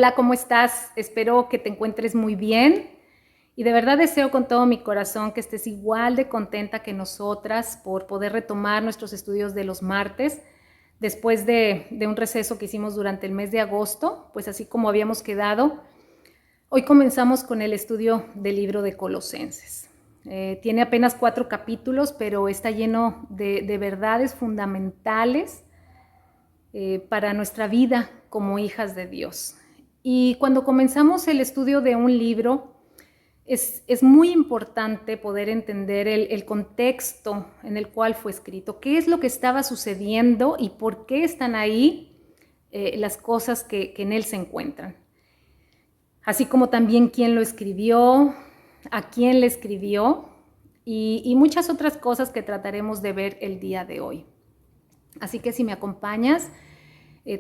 Hola, ¿cómo estás? Espero que te encuentres muy bien y de verdad deseo con todo mi corazón que estés igual de contenta que nosotras por poder retomar nuestros estudios de los martes después de un receso que hicimos durante el mes de agosto, pues así como habíamos quedado. Hoy comenzamos con el estudio del libro de Colosenses. Tiene apenas 4 capítulos, pero está lleno de verdades fundamentales para nuestra vida como hijas de Dios. Y cuando comenzamos el estudio de un libro, es muy importante poder entender el contexto en el cual fue escrito, qué es lo que estaba sucediendo y por qué están ahí las cosas que en él se encuentran. Así como también quién lo escribió, a quién le escribió y muchas otras cosas que trataremos de ver el día de hoy. Así que si me acompañas,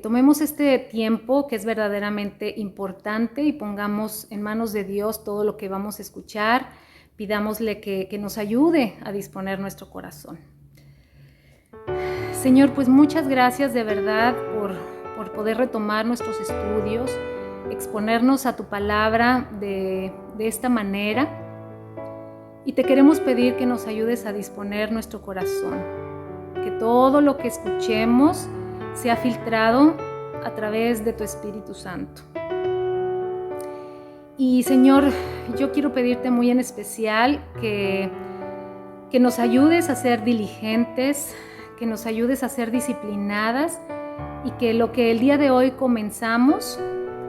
tomemos este tiempo que es verdaderamente importante y pongamos en manos de Dios todo lo que vamos a escuchar. Pidámosle que nos ayude a disponer nuestro corazón. Señor, pues muchas gracias de verdad por poder retomar nuestros estudios, exponernos a tu palabra de esta manera. Y te queremos pedir que nos ayudes a disponer nuestro corazón, que todo lo que escuchemos sea filtrado a través de tu Espíritu Santo. Y Señor, yo quiero pedirte muy en especial que nos ayudes a ser diligentes, que nos ayudes a ser disciplinadas y que lo que el día de hoy comenzamos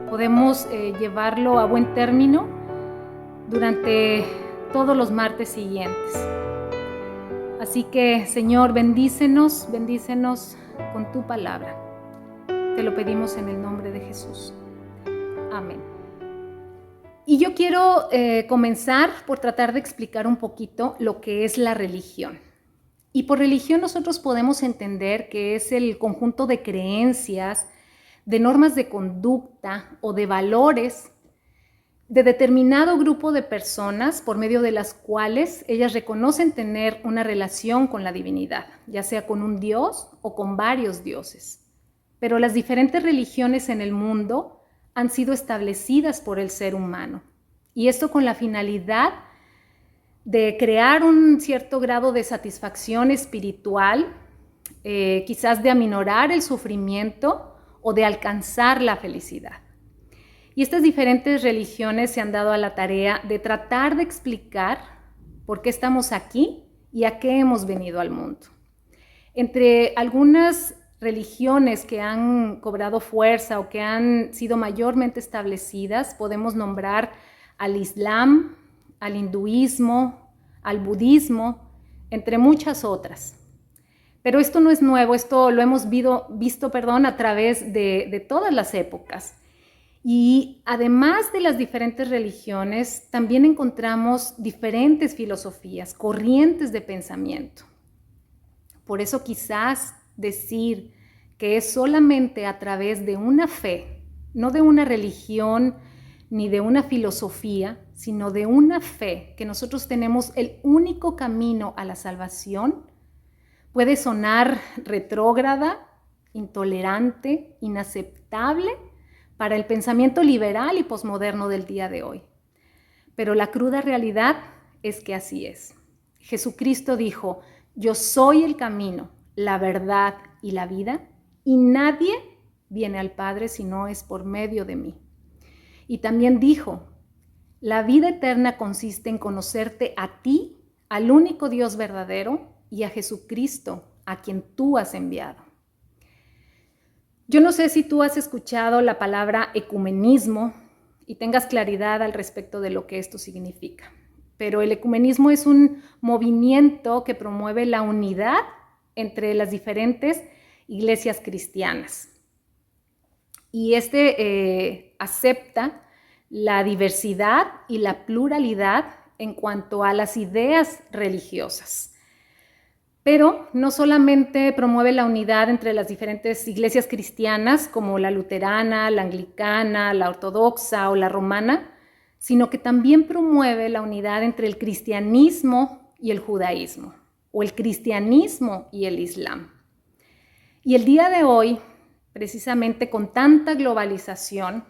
podemos llevarlo a buen término durante todos los martes siguientes. Así que, Señor, bendícenos con tu palabra. Te lo pedimos en el nombre de Jesús. Amén. Y yo quiero comenzar por tratar de explicar un poquito lo que es la religión. Y por religión nosotros podemos entender que es el conjunto de creencias, de normas de conducta o de valores de determinado grupo de personas por medio de las cuales ellas reconocen tener una relación con la divinidad, ya sea con un dios o con varios dioses. Pero las diferentes religiones en el mundo han sido establecidas por el ser humano, y esto con la finalidad de crear un cierto grado de satisfacción espiritual, quizás de aminorar el sufrimiento o de alcanzar la felicidad. Y estas diferentes religiones se han dado a la tarea de tratar de explicar por qué estamos aquí y a qué hemos venido al mundo. Entre algunas religiones que han cobrado fuerza o que han sido mayormente establecidas, podemos nombrar al Islam, al hinduismo, al budismo, entre muchas otras. Pero esto no es nuevo, esto lo hemos visto a través de todas las épocas. Y además de las diferentes religiones, también encontramos diferentes filosofías, corrientes de pensamiento. Por eso quizás decir que es solamente a través de una fe, no de una religión ni de una filosofía, sino de una fe, que nosotros tenemos el único camino a la salvación, puede sonar retrógrada, intolerante, inaceptable para el pensamiento liberal y posmoderno del día de hoy. Pero la cruda realidad es que así es. Jesucristo dijo: yo soy el camino, la verdad y la vida, y nadie viene al Padre si no es por medio de mí. Y también dijo: la vida eterna consiste en conocerte a ti, al único Dios verdadero, y a Jesucristo, a quien tú has enviado. Yo no sé si tú has escuchado la palabra ecumenismo y tengas claridad al respecto de lo que esto significa, pero el ecumenismo es un movimiento que promueve la unidad entre las diferentes iglesias cristianas. Y acepta la diversidad y la pluralidad en cuanto a las ideas religiosas. Pero no solamente promueve la unidad entre las diferentes iglesias cristianas, como la luterana, la anglicana, la ortodoxa o la romana, sino que también promueve la unidad entre el cristianismo y el judaísmo, o el cristianismo y el islam. Y el día de hoy, precisamente con tanta globalización,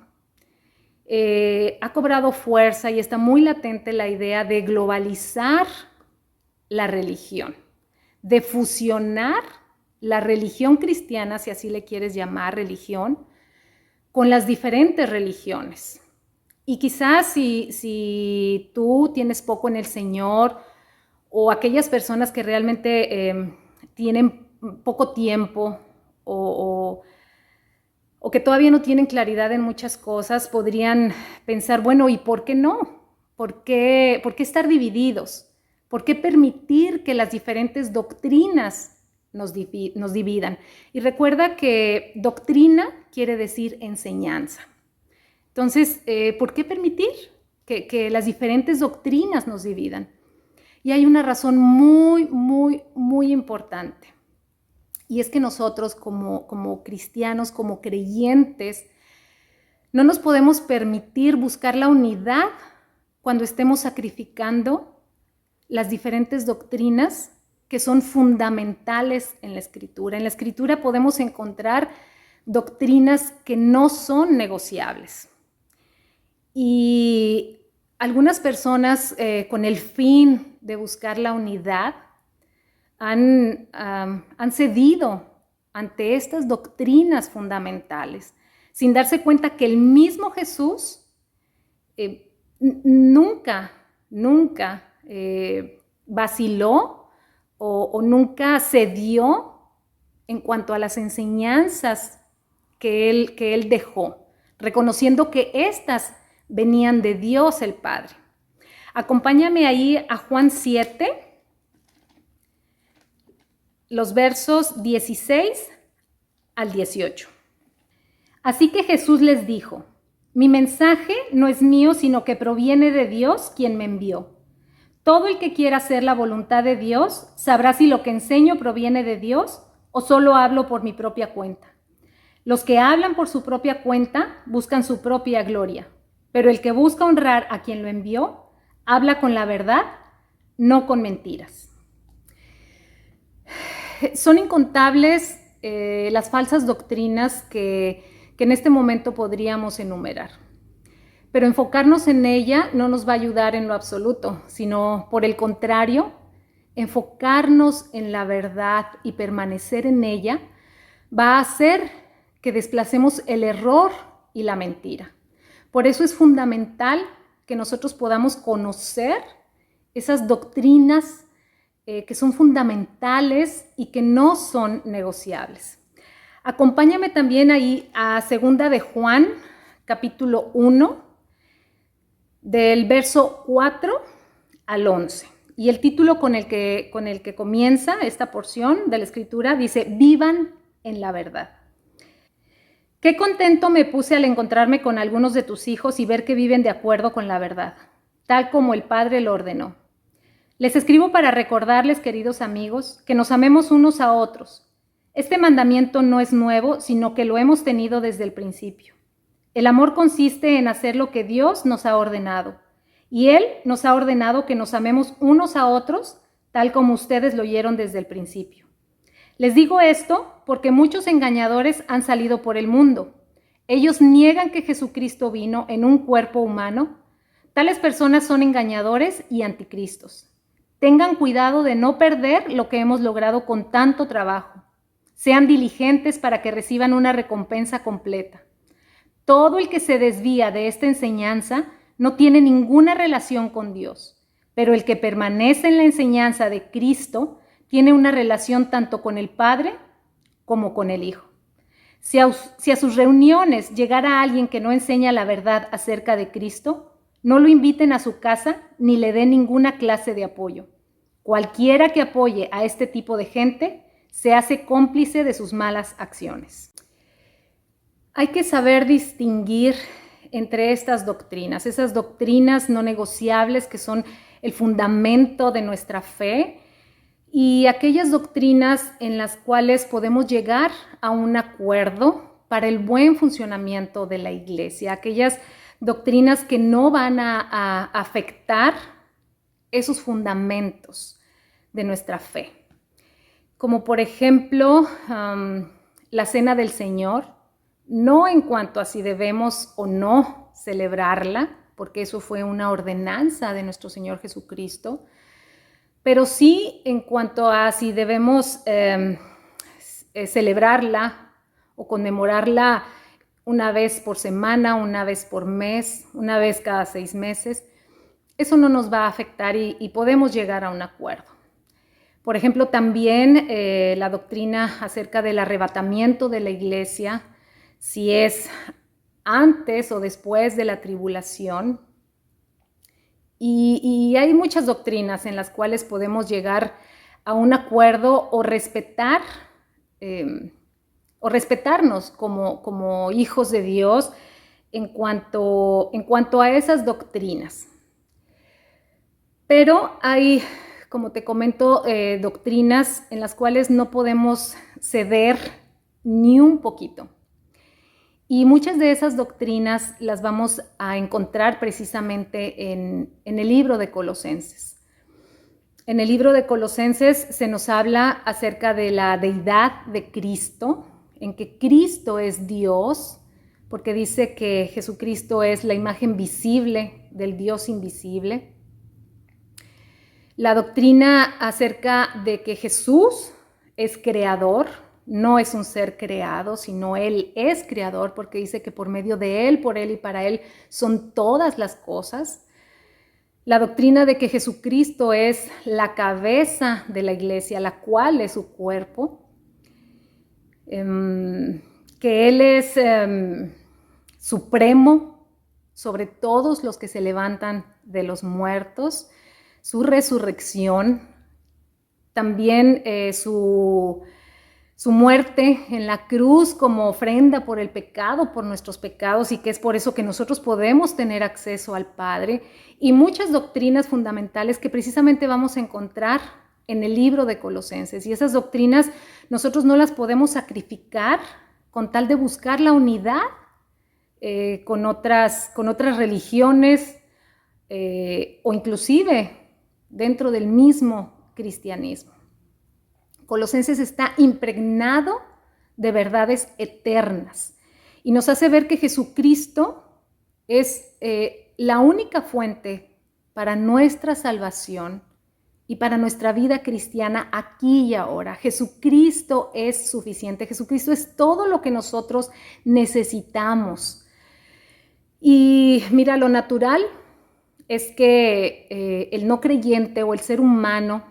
ha cobrado fuerza y está muy latente la idea de globalizar la religión, de fusionar la religión cristiana, si así le quieres llamar religión, con las diferentes religiones. Y quizás si tú tienes poco en el Señor, o aquellas personas que realmente tienen poco tiempo o que todavía no tienen claridad en muchas cosas, podrían pensar, bueno, ¿y por qué no? ¿Por qué estar divididos? ¿Por qué permitir que las diferentes doctrinas nos dividan? Y recuerda que doctrina quiere decir enseñanza. Entonces, ¿por qué permitir que las diferentes doctrinas nos dividan? Y hay una razón muy, muy, muy importante. Y es que nosotros como cristianos, como creyentes, no nos podemos permitir buscar la unidad cuando estemos sacrificando las diferentes doctrinas que son fundamentales en la Escritura. En la Escritura podemos encontrar doctrinas que no son negociables. Y algunas personas, con el fin de buscar la unidad, han cedido ante estas doctrinas fundamentales, sin darse cuenta que el mismo Jesús nunca vaciló o nunca cedió en cuanto a las enseñanzas que él dejó, reconociendo que éstas venían de Dios el Padre. Acompáñame ahí a Juan 7, los versos 16 al 18. Así que Jesús les dijo: mi mensaje no es mío, sino que proviene de Dios, quien me envió. Todo el que quiera hacer la voluntad de Dios sabrá si lo que enseño proviene de Dios o solo hablo por mi propia cuenta. Los que hablan por su propia cuenta buscan su propia gloria, pero el que busca honrar a quien lo envió, habla con la verdad, no con mentiras. Son incontables las falsas doctrinas que en este momento podríamos enumerar. Pero enfocarnos en ella no nos va a ayudar en lo absoluto, sino por el contrario, enfocarnos en la verdad y permanecer en ella va a hacer que desplacemos el error y la mentira. Por eso es fundamental que nosotros podamos conocer esas doctrinas que son fundamentales y que no son negociables. Acompáñame también ahí a 2 de Juan, capítulo 1, del verso 4 al 11. Y el título con el que comienza esta porción de la Escritura dice: vivan en la verdad. Qué contento me puse al encontrarme con algunos de tus hijos y ver que viven de acuerdo con la verdad, tal como el Padre lo ordenó. Les escribo para recordarles, queridos amigos, que nos amemos unos a otros. Este mandamiento no es nuevo, sino que lo hemos tenido desde el principio. El amor consiste en hacer lo que Dios nos ha ordenado, y Él nos ha ordenado que nos amemos unos a otros, tal como ustedes lo oyeron desde el principio. Les digo esto porque muchos engañadores han salido por el mundo. Ellos niegan que Jesucristo vino en un cuerpo humano. Tales personas son engañadores y anticristos. Tengan cuidado de no perder lo que hemos logrado con tanto trabajo. Sean diligentes para que reciban una recompensa completa. Todo el que se desvía de esta enseñanza no tiene ninguna relación con Dios, pero el que permanece en la enseñanza de Cristo tiene una relación tanto con el Padre como con el Hijo. Si a sus reuniones llegara alguien que no enseña la verdad acerca de Cristo, no lo inviten a su casa ni le den ninguna clase de apoyo. Cualquiera que apoye a este tipo de gente se hace cómplice de sus malas acciones. Hay que saber distinguir entre estas doctrinas, esas doctrinas no negociables que son el fundamento de nuestra fe, y aquellas doctrinas en las cuales podemos llegar a un acuerdo para el buen funcionamiento de la iglesia, aquellas doctrinas que no van a afectar esos fundamentos de nuestra fe. Como por ejemplo, la Cena del Señor, no en cuanto a si debemos o no celebrarla, porque eso fue una ordenanza de nuestro Señor Jesucristo, pero sí en cuanto a si debemos celebrarla o conmemorarla una vez por semana, una vez por mes, una vez cada 6 meses, eso no nos va a afectar y podemos llegar a un acuerdo. Por ejemplo, también la doctrina acerca del arrebatamiento de la iglesia, si es antes o después de la tribulación. Y hay muchas doctrinas en las cuales podemos llegar a un acuerdo o respetarnos como hijos de Dios en cuanto a esas doctrinas. Pero hay, como te comento, doctrinas en las cuales no podemos ceder ni un poquito. Y muchas de esas doctrinas las vamos a encontrar precisamente en el libro de Colosenses. En el libro de Colosenses se nos habla acerca de la deidad de Cristo, en que Cristo es Dios, porque dice que Jesucristo es la imagen visible del Dios invisible. La doctrina acerca de que Jesús es creador, no es un ser creado, sino Él es creador, porque dice que por medio de Él, por Él y para Él son todas las cosas. La doctrina de que Jesucristo es la cabeza de la iglesia, la cual es su cuerpo. Que Él es supremo sobre todos los que se levantan de los muertos. Su resurrección, también su muerte en la cruz como ofrenda por el pecado, por nuestros pecados, y que es por eso que nosotros podemos tener acceso al Padre, y muchas doctrinas fundamentales que precisamente vamos a encontrar en el libro de Colosenses. Y esas doctrinas nosotros no las podemos sacrificar con tal de buscar la unidad con otras religiones o inclusive dentro del mismo cristianismo. Colosenses está impregnado de verdades eternas y nos hace ver que Jesucristo es la única fuente para nuestra salvación y para nuestra vida cristiana aquí y ahora. Jesucristo es suficiente, Jesucristo es todo lo que nosotros necesitamos. Y mira, lo natural es que el no creyente o el ser humano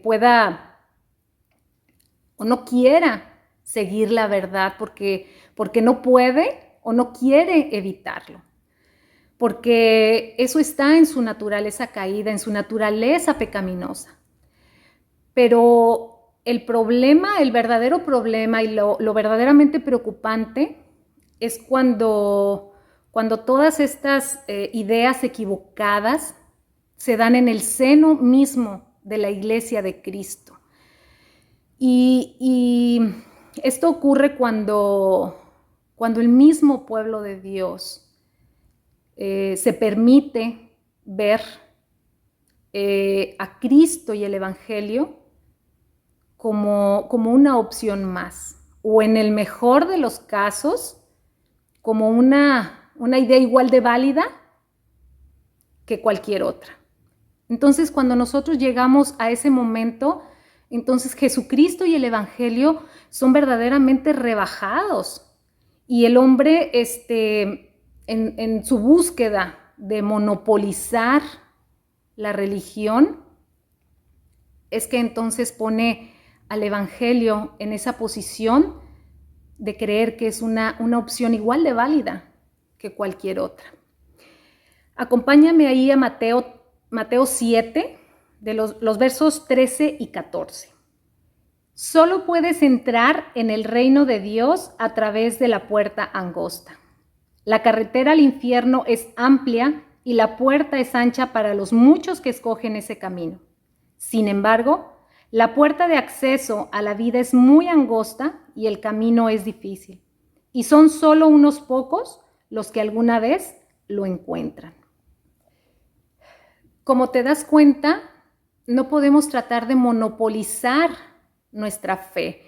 pueda o no quiera seguir la verdad porque no puede o no quiere evitarlo. Porque eso está en su naturaleza caída, en su naturaleza pecaminosa. Pero el problema, el verdadero problema y lo verdaderamente preocupante es cuando todas estas ideas equivocadas se dan en el seno mismo de la Iglesia de Cristo. Y esto ocurre cuando el mismo pueblo de Dios se permite ver a Cristo y el Evangelio como una opción más, o en el mejor de los casos, como una idea igual de válida que cualquier otra. Entonces, cuando nosotros llegamos a ese momento, entonces Jesucristo y el Evangelio son verdaderamente rebajados y el hombre en su búsqueda de monopolizar la religión es que entonces pone al Evangelio en esa posición de creer que es una opción igual de válida que cualquier otra. Acompáñame ahí a Mateo 7, de los versos 13 y 14. Solo puedes entrar en el reino de Dios a través de la puerta angosta. La carretera al infierno es amplia y la puerta es ancha para los muchos que escogen ese camino. Sin embargo, la puerta de acceso a la vida es muy angosta y el camino es difícil. Y son solo unos pocos los que alguna vez lo encuentran. Como te das cuenta, no podemos tratar de monopolizar nuestra fe.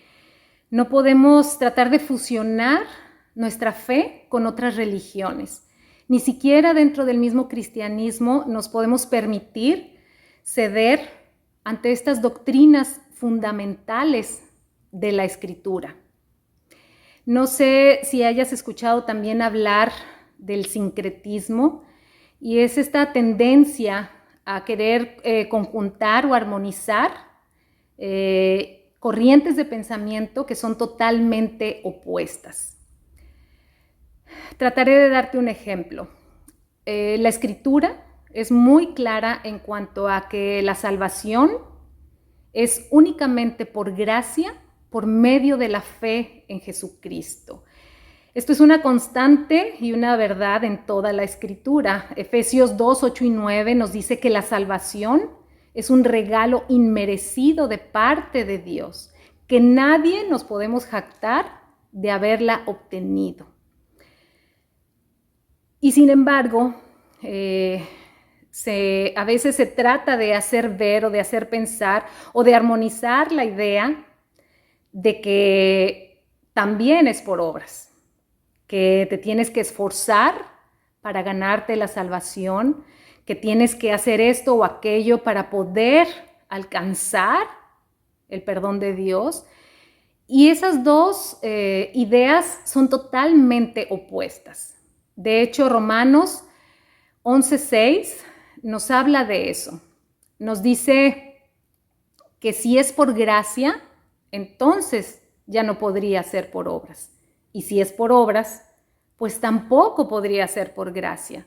No podemos tratar de fusionar nuestra fe con otras religiones. Ni siquiera dentro del mismo cristianismo nos podemos permitir ceder ante estas doctrinas fundamentales de la Escritura. No sé si hayas escuchado también hablar del sincretismo, y es esta tendencia a querer conjuntar o armonizar corrientes de pensamiento que son totalmente opuestas. Trataré de darte un ejemplo. La Escritura es muy clara en cuanto a que la salvación es únicamente por gracia, por medio de la fe en Jesucristo. Esto es una constante y una verdad en toda la Escritura. Efesios 2, 8 y 9 nos dice que la salvación es un regalo inmerecido de parte de Dios, que nadie nos podemos jactar de haberla obtenido. Y sin embargo, a veces se trata de hacer ver o de hacer pensar o de armonizar la idea de que también es por obras, que te tienes que esforzar para ganarte la salvación, que tienes que hacer esto o aquello para poder alcanzar el perdón de Dios. Y esas dos ideas son totalmente opuestas. De hecho, Romanos 11:6 nos habla de eso. Nos dice que si es por gracia, entonces ya no podría ser por obras. Y si es por obras, pues tampoco podría ser por gracia.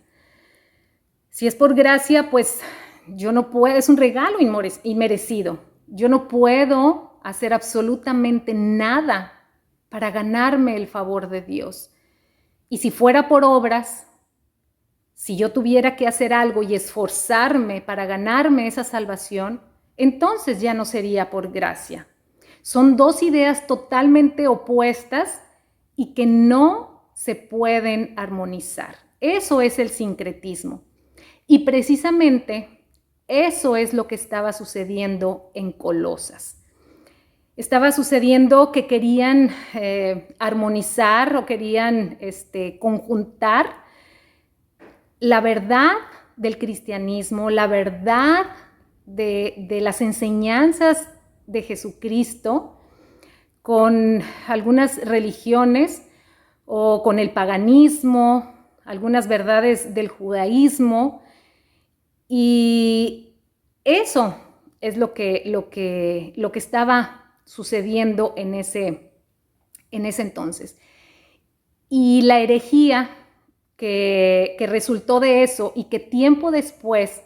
Si es por gracia, pues yo no puedo, es un regalo inmerecido. Yo no puedo hacer absolutamente nada para ganarme el favor de Dios. Y si fuera por obras, si yo tuviera que hacer algo y esforzarme para ganarme esa salvación, entonces ya no sería por gracia. Son dos ideas totalmente opuestas y que no se pueden armonizar. Eso es el sincretismo. Y precisamente eso es lo que estaba sucediendo en Colosas. Estaba sucediendo que querían armonizar o querían conjuntar la verdad del cristianismo, la verdad de las enseñanzas de Jesucristo con algunas religiones o con el paganismo, algunas verdades del judaísmo, y eso es lo que estaba sucediendo en ese entonces. Y la herejía que resultó de eso y que tiempo después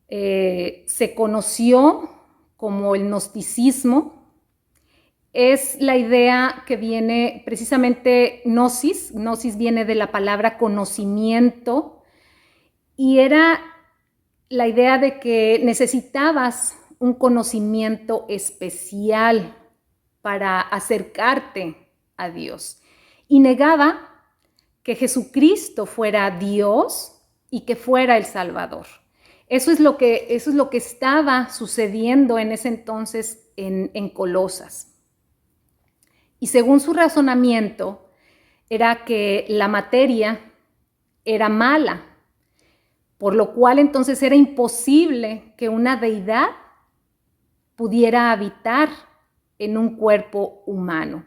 se conoció como el gnosticismo, es la idea que viene precisamente gnosis. Gnosis viene de la palabra conocimiento y era la idea de que necesitabas un conocimiento especial para acercarte a Dios. Y negaba que Jesucristo fuera Dios y que fuera el Salvador. Eso es lo que estaba sucediendo en ese entonces en Colosas. Y según su razonamiento, era que la materia era mala, por lo cual entonces era imposible que una deidad pudiera habitar en un cuerpo humano.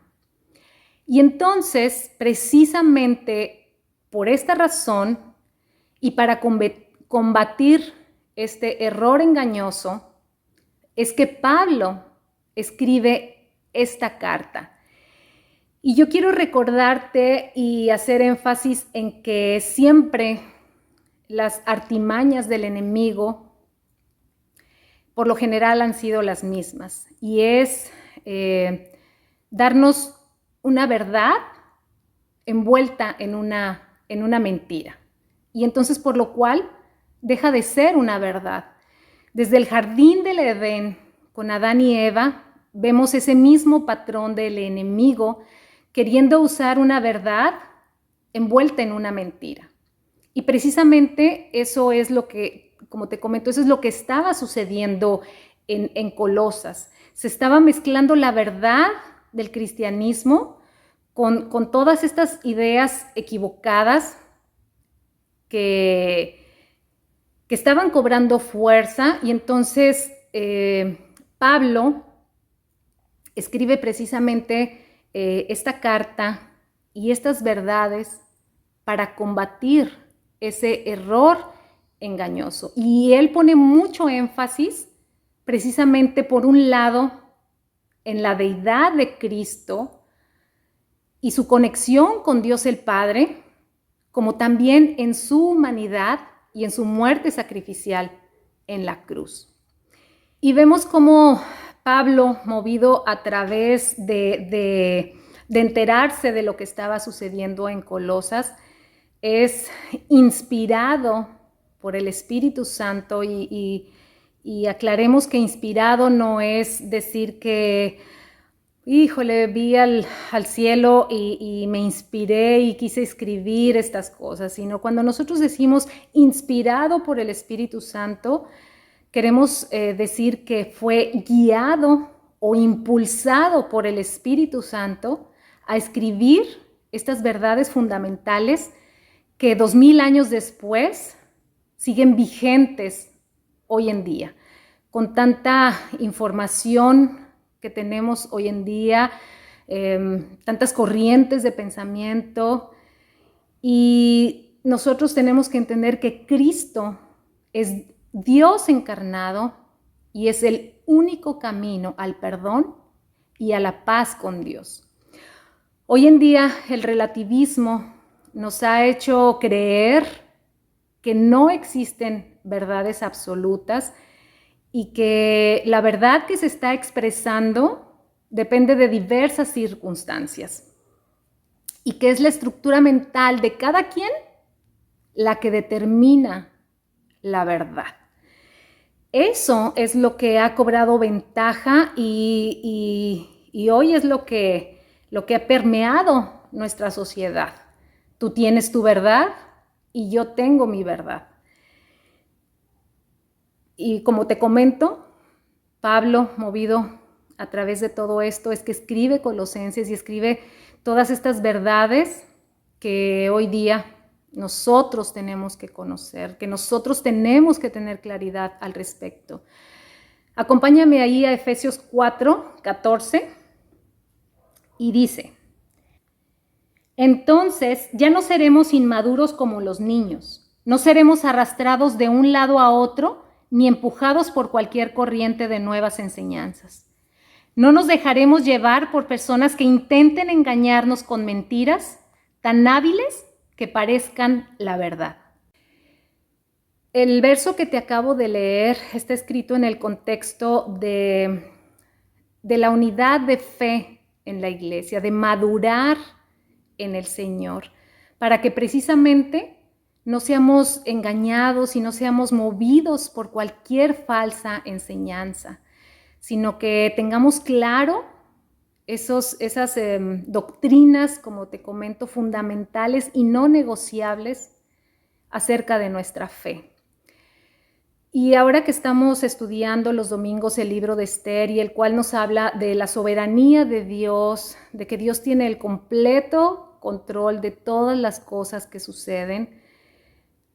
Y entonces, precisamente por esta razón y para combatir este error engañoso, es que Pablo escribe esta carta. Y yo quiero recordarte y hacer énfasis en que siempre las artimañas del enemigo, por lo general, han sido las mismas. Y es darnos una verdad envuelta en una mentira. Y entonces, por lo cual, deja de ser una verdad. Desde el jardín del Edén, con Adán y Eva, vemos ese mismo patrón del enemigo queriendo usar una verdad envuelta en una mentira. Y precisamente eso es lo que, como te comento, eso es lo que estaba sucediendo en Colosas. Se estaba mezclando la verdad del cristianismo con todas estas ideas equivocadas que estaban cobrando fuerza, y entonces Pablo escribe precisamente esta carta y estas verdades para combatir ese error engañoso. Y él pone mucho énfasis precisamente, por un lado, en la deidad de Cristo y su conexión con Dios el Padre, como también en su humanidad y en su muerte sacrificial en la cruz. Y vemos cómo Pablo, movido a través de enterarse de lo que estaba sucediendo en Colosas, es inspirado por el Espíritu Santo, y aclaremos que inspirado no es decir que, híjole, vi al cielo y me inspiré y quise escribir estas cosas, sino cuando nosotros decimos inspirado por el Espíritu Santo, queremos decir que fue guiado o impulsado por el Espíritu Santo a escribir estas verdades fundamentales que 2000 años después siguen vigentes hoy en día. Con tanta información que tenemos hoy en día, tantas corrientes de pensamiento, y nosotros tenemos que entender que Cristo es Dios encarnado y es el único camino al perdón y a la paz con Dios. Hoy en día el relativismo nos ha hecho creer que no existen verdades absolutas y que la verdad que se está expresando depende de diversas circunstancias, y que es la estructura mental de cada quien la que determina la verdad. Eso es lo que ha cobrado ventaja y hoy es lo que ha permeado nuestra sociedad. Tú tienes tu verdad y yo tengo mi verdad. Y como te comento, Pablo, movido a través de todo esto, es que escribe Colosenses y escribe todas estas verdades que hoy día nosotros tenemos que conocer, que nosotros tenemos que tener claridad al respecto. Acompáñame ahí a Efesios 4:14 y dice: entonces ya no seremos inmaduros como los niños, no seremos arrastrados de un lado a otro ni empujados por cualquier corriente de nuevas enseñanzas. No nos dejaremos llevar por personas que intenten engañarnos con mentiras tan hábiles que parezcan la verdad. El verso que te acabo de leer está escrito en el contexto de la unidad de fe en la iglesia, de madurar en el Señor, para que precisamente no seamos engañados y no seamos movidos por cualquier falsa enseñanza, sino que tengamos claro esas doctrinas, como te comento, fundamentales y no negociables acerca de nuestra fe. Y ahora que estamos estudiando los domingos el libro de Esther, y el cual nos habla de la soberanía de Dios, de que Dios tiene el completo control de todas las cosas que suceden,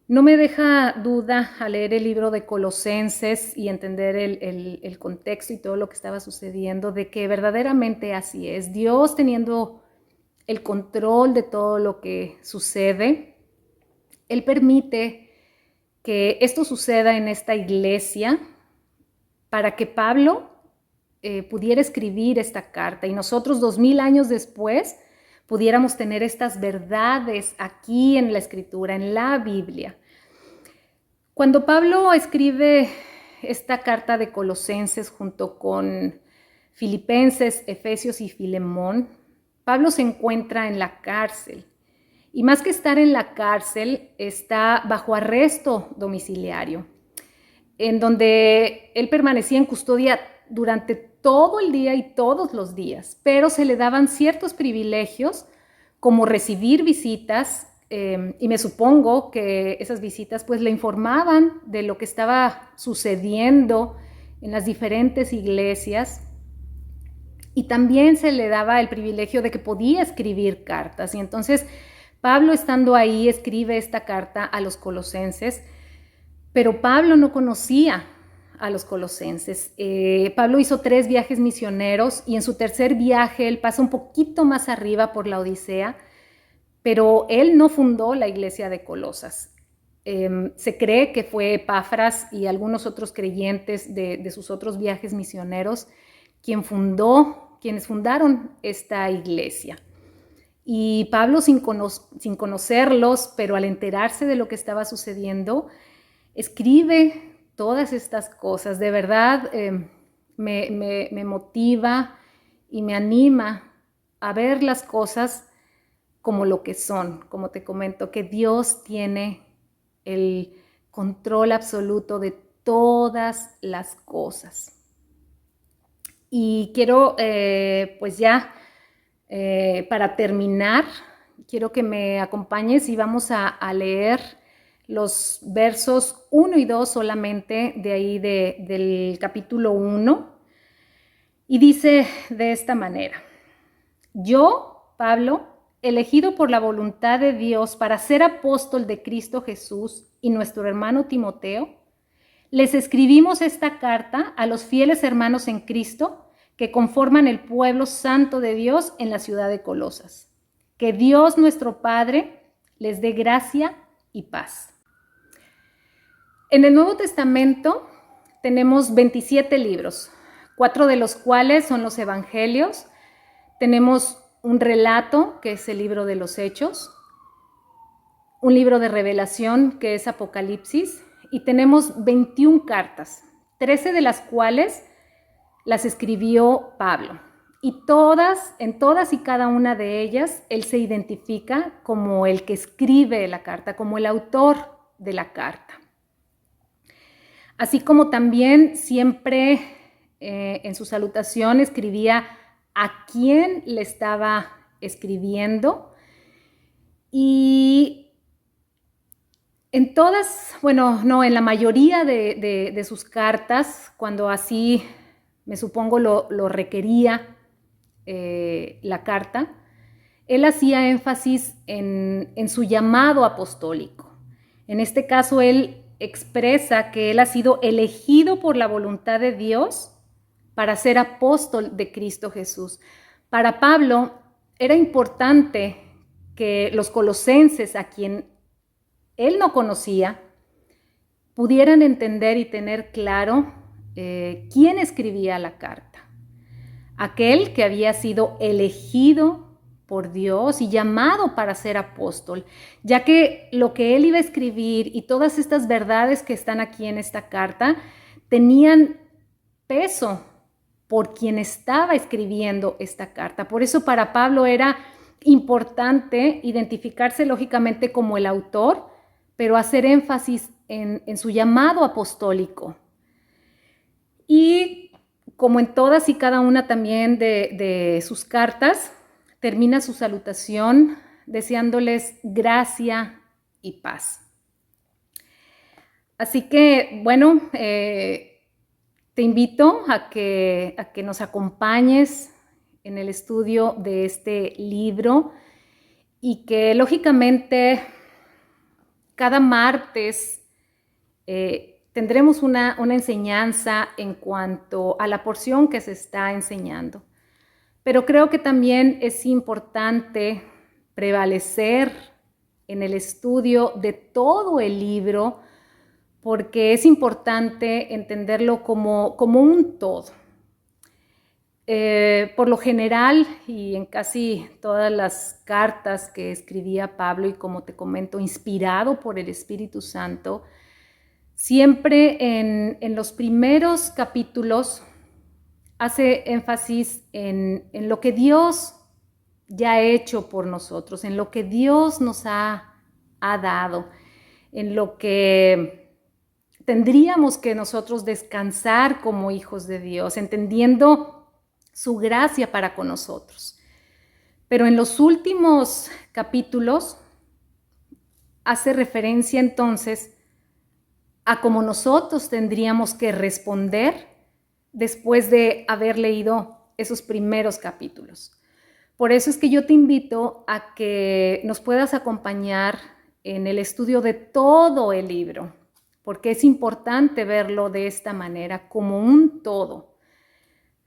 no me deja duda al leer el libro de Colosenses y entender el contexto y todo lo que estaba sucediendo, de que verdaderamente así es. Dios, teniendo el control de todo lo que sucede, Él permite que esto suceda en esta iglesia para que Pablo pudiera escribir esta carta, y nosotros 2000 años después pudiéramos tener estas verdades aquí en la Escritura, en la Biblia. Cuando Pablo escribe esta carta de Colosenses junto con Filipenses, Efesios y Filemón, Pablo se encuentra en la cárcel. Y más que estar en la cárcel, está bajo arresto domiciliario, en donde él permanecía en custodia durante todo el día y todos los días, pero se le daban ciertos privilegios, como recibir visitas, y me supongo que esas visitas pues le informaban de lo que estaba sucediendo en las diferentes iglesias, y también se le daba el privilegio de que podía escribir cartas. Y entonces Pablo, estando ahí, escribe esta carta a los colosenses, pero Pablo no conocía a los colosenses. Pablo hizo 3 viajes misioneros y en su tercer viaje él pasa un poquito más arriba por la Odisea, pero él no fundó la iglesia de Colosas. Se cree que fue Epafras y algunos otros creyentes de sus otros viajes misioneros quienes fundaron esta iglesia. Y Pablo, sin conocerlos, pero al enterarse de lo que estaba sucediendo, escribe todas estas cosas. De verdad, me motiva y me anima a ver las cosas como lo que son, como te comento, que Dios tiene el control absoluto de todas las cosas. Y quiero, pues ya, para terminar, quiero que me acompañes y vamos a leer los versos 1 y 2 solamente de ahí del capítulo 1. Y dice de esta manera: yo, Pablo, elegido por la voluntad de Dios para ser apóstol de Cristo Jesús, y nuestro hermano Timoteo, les escribimos esta carta a los fieles hermanos en Cristo que conforman el pueblo santo de Dios en la ciudad de Colosas. Que Dios nuestro Padre les dé gracia y paz. En el Nuevo Testamento tenemos 27 libros, 4 de los cuales son los evangelios. Tenemos un relato, que es el libro de los Hechos, un libro de revelación, que es Apocalipsis, y tenemos 21 cartas, 13 de las cuales las escribió Pablo. Y en todas y cada una de ellas, él se identifica como el que escribe la carta, como el autor de la carta. Así como también siempre en su salutación escribía a quién le estaba escribiendo. Y en todas, en la mayoría de sus cartas, cuando así me supongo lo requería la carta, él hacía énfasis en su llamado apostólico. En este caso, él expresa que él ha sido elegido por la voluntad de Dios para ser apóstol de Cristo Jesús. Para Pablo era importante que los colosenses, a quien él no conocía, pudieran entender y tener claro quién escribía la carta. Aquel que había sido elegido por Dios y llamado para ser apóstol, ya que lo que él iba a escribir y todas estas verdades que están aquí en esta carta tenían peso por quien estaba escribiendo esta carta. Por eso para Pablo era importante identificarse lógicamente como el autor, pero hacer énfasis en su llamado apostólico. Y como en todas y cada una también de sus cartas, termina su salutación deseándoles gracia y paz. Así que, te invito a que nos acompañes en el estudio de este libro y que lógicamente cada martes tendremos una enseñanza en cuanto a la porción que se está enseñando. Pero creo que también es importante prevalecer en el estudio de todo el libro, porque es importante entenderlo como un todo. Por lo general, y en casi todas las cartas que escribía Pablo, y como te comento, inspirado por el Espíritu Santo, siempre en los primeros capítulos hace énfasis en lo que Dios ya ha hecho por nosotros, en lo que Dios nos ha dado, en lo que tendríamos que nosotros descansar como hijos de Dios, entendiendo su gracia para con nosotros. Pero en los últimos capítulos hace referencia entonces a cómo nosotros tendríamos que responder después de haber leído esos primeros capítulos. Por eso es que yo te invito a que nos puedas acompañar en el estudio de todo el libro, porque es importante verlo de esta manera, como un todo.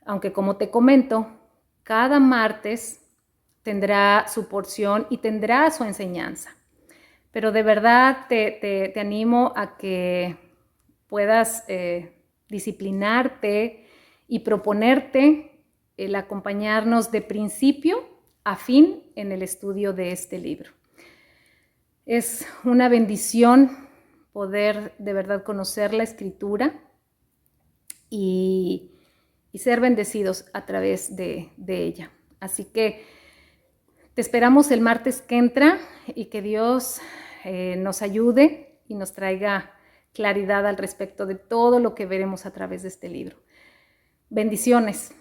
Aunque como te comento, cada martes tendrá su porción y tendrá su enseñanza. Pero de verdad te animo a que puedas disciplinarte y proponerte el acompañarnos de principio a fin en el estudio de este libro. Es una bendición poder de verdad conocer la Escritura y ser bendecidos a través de ella. Así que te esperamos el martes que entra y que Dios nos ayude y nos traiga claridad al respecto de todo lo que veremos a través de este libro. Bendiciones.